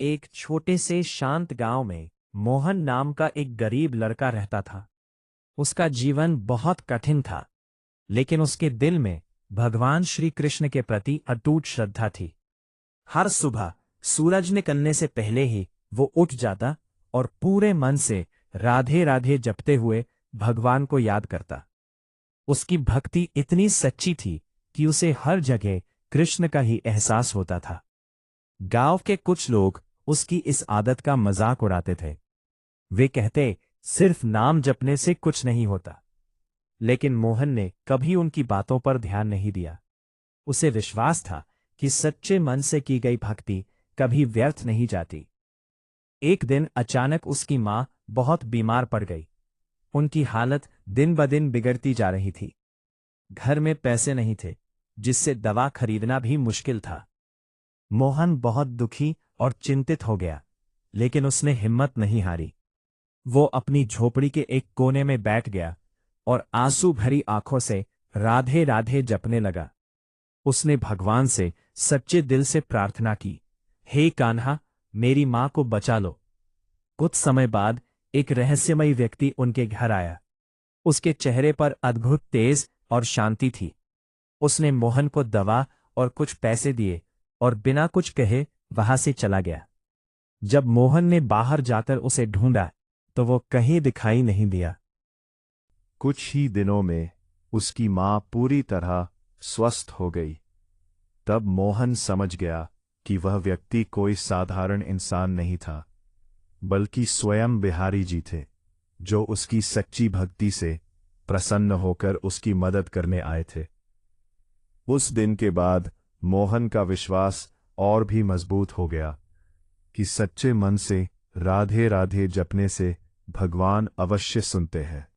एक छोटे से शांत गांव में मोहन नाम का एक गरीब लड़का रहता था। उसका जीवन बहुत कठिन था, लेकिन उसके दिल में भगवान श्री कृष्ण के प्रति अटूट श्रद्धा थी। हर सुबह सूरज निकलने से पहले ही वो उठ जाता और पूरे मन से राधे राधे जपते हुए भगवान को याद करता। उसकी भक्ति इतनी सच्ची थी कि उसे हर जगह कृष्ण का ही एहसास होता था। गांव के कुछ लोग उसकी इस आदत का मजाक उड़ाते थे। वे कहते, सिर्फ नाम जपने से कुछ नहीं होता। लेकिन मोहन ने कभी उनकी बातों पर ध्यान नहीं दिया। उसे विश्वास था कि सच्चे मन से की गई भक्ति कभी व्यर्थ नहीं जाती। एक दिन अचानक उसकी मां बहुत बीमार पड़ गई। उनकी हालत दिन ब दिन बिगड़ती जा रही थी। घर में पैसे नहीं थे, जिससे दवा खरीदना भी मुश्किल था। मोहन बहुत दुखी और चिंतित हो गया, लेकिन उसने हिम्मत नहीं हारी। वो अपनी झोपड़ी के एक कोने में बैठ गया और आंसू भरी आंखों से राधे राधे जपने लगा। उसने भगवान से सच्चे दिल से प्रार्थना की, हे कान्हा, मेरी मां को बचा लो। कुछ समय बाद एक रहस्यमयी व्यक्ति उनके घर आया। उसके चेहरे पर अद्भुत तेज और शांति थी। उसने मोहन को दवा और कुछ पैसे दिए और बिना कुछ कहे वहां से चला गया। जब मोहन ने बाहर जाकर उसे ढूंढा तो वो कहीं दिखाई नहीं दिया। कुछ ही दिनों में उसकी मां पूरी तरह स्वस्थ हो गई। तब मोहन समझ गया कि वह व्यक्ति कोई साधारण इंसान नहीं था, बल्कि स्वयं बिहारी जी थे, जो उसकी सच्ची भक्ति से प्रसन्न होकर उसकी मदद करने आए थे। उस दिन के बाद मोहन का विश्वास और भी मजबूत हो गया कि सच्चे मन से राधे राधे जपने से भगवान अवश्य सुनते हैं।